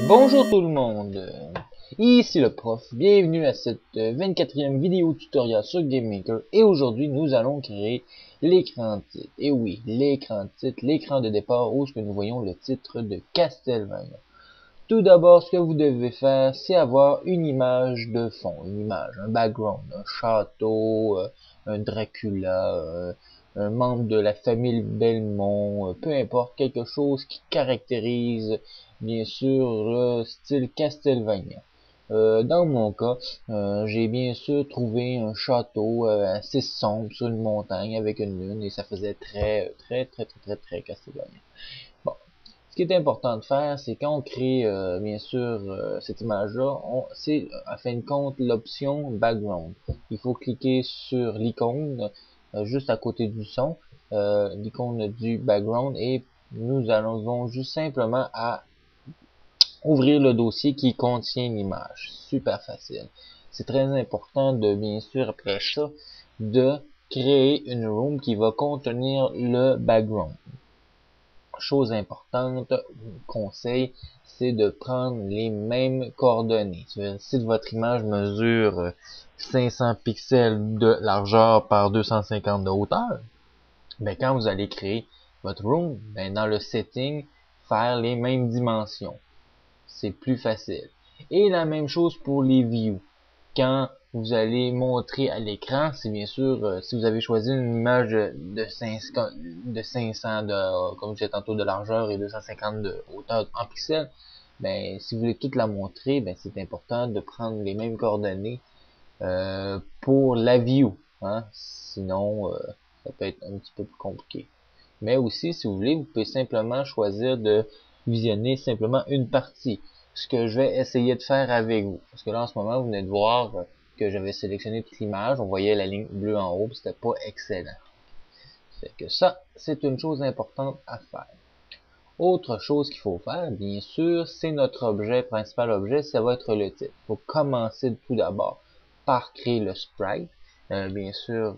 Bonjour tout le monde, ici le prof, bienvenue à cette 24e vidéo tutoriel sur GameMaker et aujourd'hui nous allons créer l'écran titre. Et oui, l'écran titre, l'écran de départ où nous voyons le titre de Castlevania. Tout d'abord, ce que vous devez faire, c'est avoir une image de fond, une image, un background, un château, un Dracula, un membre de la famille Belmont, peu importe, quelque chose qui caractérise bien sûr le style Castlevania. Dans mon cas, j'ai bien sûr trouvé un château assez sombre sur une montagne avec une lune et ça faisait très Castlevania. Bon. Ce qui est important de faire, c'est quand on crée bien sûr cette image-là, c'est à fin de compte l'option background. Il faut cliquer sur l'icône juste à côté du son, l'icône du background, et nous allons juste simplement à ouvrir le dossier qui contient l'image. Super facile. C'est très important de bien sûr après ça de créer une room qui va contenir le background. Chose importante, conseil, c'est de prendre les mêmes coordonnées. Si votre image mesure 500 pixels de largeur par 250 de hauteur, ben quand vous allez créer votre room, ben dans le setting, faire les mêmes dimensions. C'est plus facile. Et la même chose pour les views. Quand vous allez montrer à l'écran, c'est bien sûr, si vous avez choisi une image de 500, comme je disais tantôt, de largeur et 250 de hauteur en pixels, ben, si vous voulez toute la montrer, ben, c'est important de prendre les mêmes coordonnées pour la view. Hein? Sinon, ça peut être un petit peu plus compliqué. Mais aussi, si vous voulez, vous pouvez simplement choisir de visionner simplement une partie. Ce que je vais essayer de faire avec vous. Parce que là, en ce moment, vous venez de voir que j'avais sélectionné toute l'image. On voyait la ligne bleue en haut, c'était pas excellent. Fait que ça, c'est une chose importante à faire. Autre chose qu'il faut faire, bien sûr, c'est notre objet, principal objet, ça va être le titre. Il faut commencer tout d'abord par créer le sprite. Bien sûr,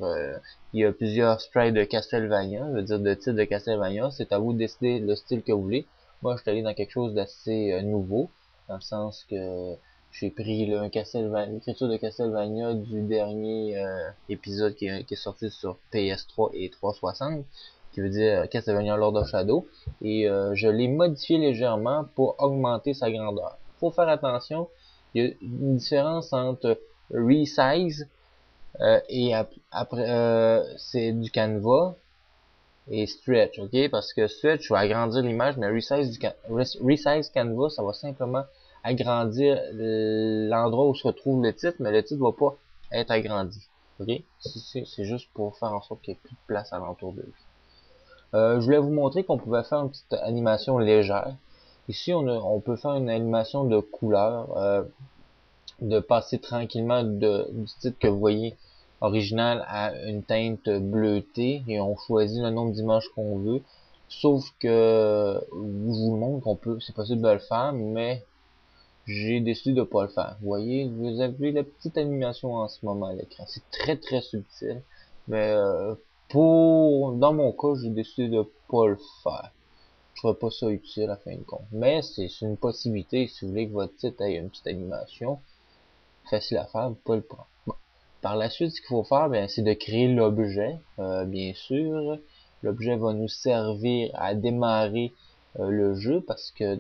il y a plusieurs sprites de Castlevania, je veux dire de titre de Castlevania. C'est à vous de décider le style que vous voulez. Moi, je suis allé dans quelque chose d'assez nouveau, dans le sens que j'ai pris l'écriture de Castlevania du dernier épisode qui est sorti sur PS3 et 360, qui veut dire Castlevania Lord of Shadow, et je l'ai modifié légèrement pour augmenter sa grandeur. Faut faire attention, il y a une différence entre resize et après c'est du canevas et stretch, ok? Parce que stretch, je vais agrandir l'image, mais resize canvas, ça va simplement agrandir l'endroit où se retrouve le titre, mais le titre va pas être agrandi, ok? C'est juste pour faire en sorte qu'il n'y ait plus de place alentour de lui. Je voulais vous montrer qu'on pouvait faire une petite animation légère. Ici, on peut faire une animation de couleur, de passer tranquillement du titre que vous voyez original à une teinte bleutée, et on choisit le nombre d'images qu'on veut. Sauf que je vous montre qu'on peut, c'est possible de le faire, mais j'ai décidé de pas le faire. Vous voyez, vous avez la petite animation en ce moment à l'écran. C'est très subtil, mais dans mon cas, j'ai décidé de pas le faire. Je ferais pas ça utile à fin de compte. Mais c'est une possibilité si vous voulez que votre titre ait une petite animation. Facile à faire, vous pouvez le prendre. Bon. Par la suite, ce qu'il faut faire, c'est de créer l'objet. Bien sûr, l'objet va nous servir à démarrer le jeu parce que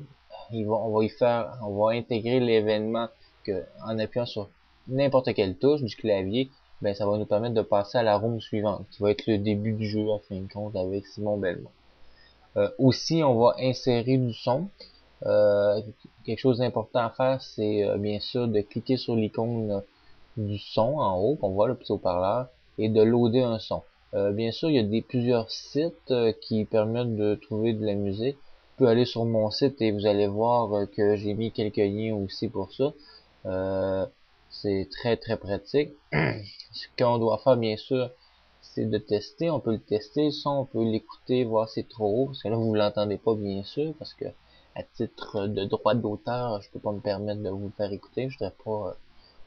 on va intégrer l'événement que en appuyant sur n'importe quelle touche du clavier, ça va nous permettre de passer à la room suivante, qui va être le début du jeu à fin de compte avec Simon Belmont. Aussi, on va insérer du son. Quelque chose d'important à faire, c'est bien sûr de cliquer sur l'icône du son en haut, qu'on voit le petit haut-parleur, et de loader un son. Bien sûr, il y a plusieurs sites qui permettent de trouver de la musique. Vous pouvez aller sur mon site et vous allez voir que j'ai mis quelques liens aussi pour ça. C'est très pratique. Ce qu'on doit faire, bien sûr, c'est de tester. On peut le tester, le son, on peut l'écouter, voir si c'est trop haut, parce que là, vous l'entendez pas, bien sûr, parce que à titre de droit d'auteur, je peux pas me permettre de vous le faire écouter. Je voudrais pas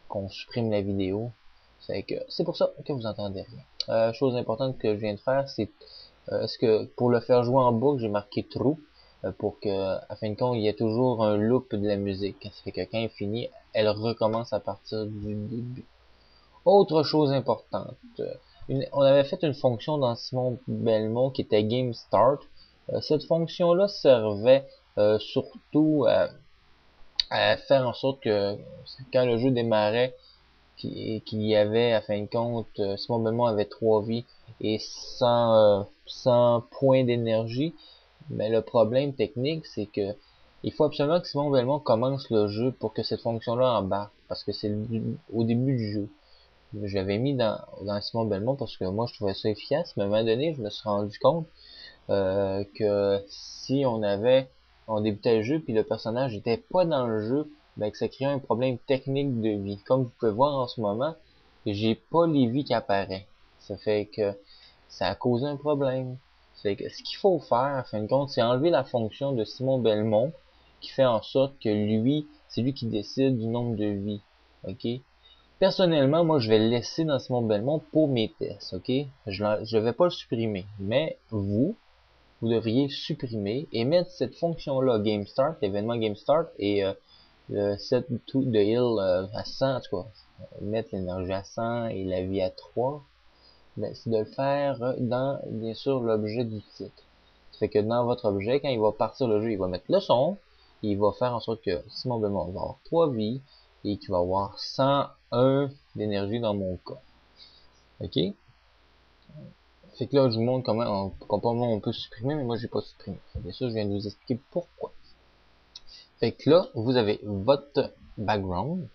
qu'on supprime la vidéo. C'est pour ça que vous entendez rien. Chose importante que je viens de faire, c'est est-ce que pour le faire jouer en boucle, j'ai marqué true. pour que, à fin de compte, il y ait toujours un loop de la musique. Ça fait que quand elle finit, elle recommence à partir du début. Autre chose importante, on avait fait une fonction dans Simon Belmont qui était Game Start. Cette fonction-là servait surtout à faire en sorte que quand le jeu démarrait, qu'il y avait, à fin de compte, Simon Belmont avait 3 vies et 100 points d'énergie. Mais le problème technique, c'est que il faut absolument que Simon Belmont commence le jeu pour que cette fonction-là embarque, parce que c'est au début du jeu. Je l'avais mis dans Simon Belmont parce que moi je trouvais ça efficace, mais à un moment donné, je me suis rendu compte que si on débutait le jeu puis le personnage n'était pas dans le jeu, ben que ça créait un problème technique de vie. Comme vous pouvez voir en ce moment, j'ai pas les vies qui apparaissent. Ça fait que ça a causé un problème. Ça fait que ce qu'il faut faire, en fin de compte, c'est enlever la fonction de Simon Belmont qui fait en sorte que lui, c'est lui qui décide du nombre de vies. Ok? Personnellement, moi, je vais le laisser dans Simon Belmont pour mes tests, ok? Je vais pas le supprimer. Mais vous devriez supprimer et mettre cette fonction-là, Game Start, l'événement Game Start, et le set to the heal à 100, en tout cas, mettre l'énergie à 100 et la vie à 3, ben, c'est de le faire dans, bien sûr, l'objet du titre. Ça fait que dans votre objet, quand il va partir le jeu, il va mettre le son, il va faire en sorte que Simon Belmont va avoir 3 vies et qu'il va avoir 101 d'énergie dans mon cas. Ok? Fait que là, je vous montre comment on peut supprimer, mais moi, j'ai pas supprimé. Bien sûr, je viens de vous expliquer pourquoi. Fait que là, vous avez votre background,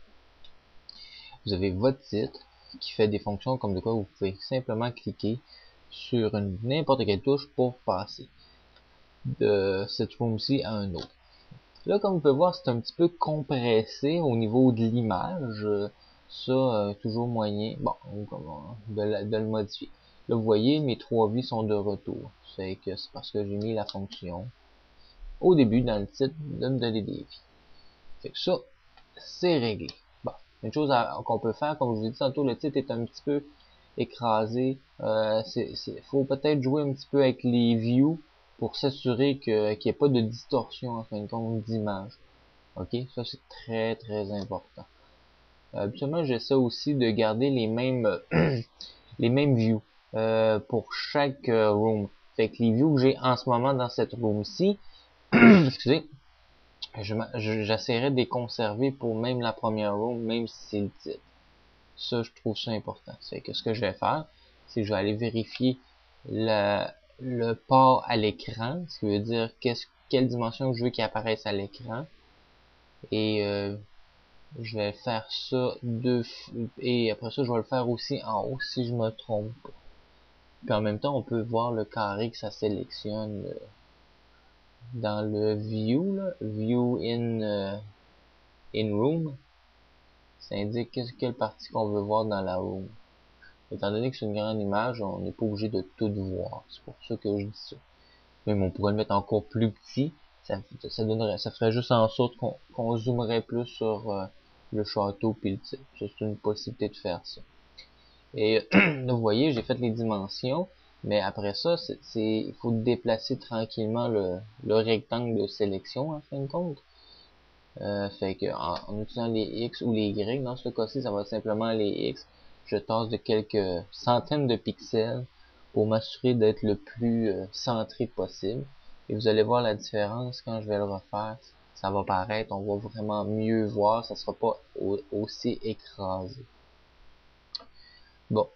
vous avez votre titre, qui fait des fonctions comme de quoi vous pouvez simplement cliquer sur n'importe quelle touche pour passer de cette room-ci à un autre. Là, comme vous pouvez voir, c'est un petit peu compressé au niveau de l'image. Ça, toujours moyen, bon, de le modifier. Là, vous voyez, mes 3 vies sont de retour. C'est parce que j'ai mis la fonction au début dans le titre de me donner des vies. Fait que ça, c'est réglé. Bon, une chose qu'on peut faire, comme je vous ai dit tantôt, le titre est un petit peu écrasé. Faut peut-être jouer un petit peu avec les views pour s'assurer qu'il n'y ait pas de distorsion en fin de compte d'image. Ok, ça c'est très très important. Habituellement, j'essaie aussi de garder les mêmes les mêmes views pour chaque room. Fait que les views que j'ai en ce moment dans cette room-ci, excusez, j'essaierai de les conserver pour même la première room, même si c'est le titre. Ça, je trouve ça important. C'est que ce que je vais faire, c'est que je vais aller vérifier le port à l'écran, ce qui veut dire quelle dimension je veux qu'il apparaisse à l'écran. Et je vais faire ça et après ça, je vais le faire aussi en haut si je me trompe pas. Puis en même temps, on peut voir le carré que ça sélectionne dans le view, là, view in room. Ça indique quelle partie qu'on veut voir dans la room. Étant donné que c'est une grande image, on n'est pas obligé de tout voir. C'est pour ça que je dis ça. Même on pourrait le mettre encore plus petit. Ça ferait juste en sorte qu'on zoomerait plus sur le château puis le type. Ça, c'est une possibilité de faire ça. Et là, vous voyez, j'ai fait les dimensions. Mais après ça, il faut déplacer tranquillement le rectangle de sélection en fin de compte. Fait que en utilisant les X ou les Y, dans ce cas-ci, ça va être simplement les X. Je tasse de quelques centaines de pixels pour m'assurer d'être le plus centré possible. Et vous allez voir la différence quand je vais le refaire. Ça va paraître, on va vraiment mieux voir, ça sera pas aussi écrasé. Bon,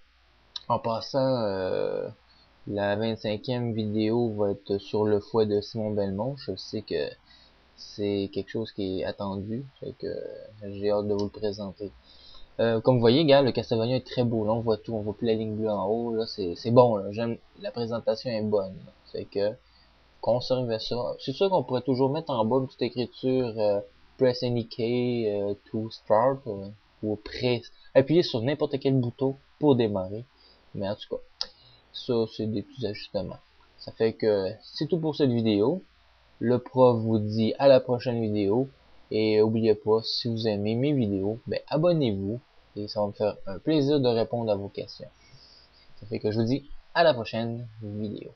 en passant, la 25e vidéo va être sur le fouet de Simon Belmont. Je sais que c'est quelque chose qui est attendu, fait que j'ai hâte de vous le présenter. Comme vous voyez, gars, le Castlevania est très beau. Là, on voit tout, on voit plus la ligne bleue en haut. Là, c'est bon. Là, j'aime, la présentation est bonne. Là. Fait que conservez ça. C'est sûr qu'on pourrait toujours mettre en bas une petite écriture press any key to start ou press. Appuyez sur n'importe quel bouton pour démarrer. Mais en tout cas, ça c'est des petits ajustements. Ça fait que c'est tout pour cette vidéo. Le prof vous dit à la prochaine vidéo. Et n'oubliez pas, si vous aimez mes vidéos, ben abonnez-vous. Et ça va me faire un plaisir de répondre à vos questions. Ça fait que je vous dis à la prochaine vidéo.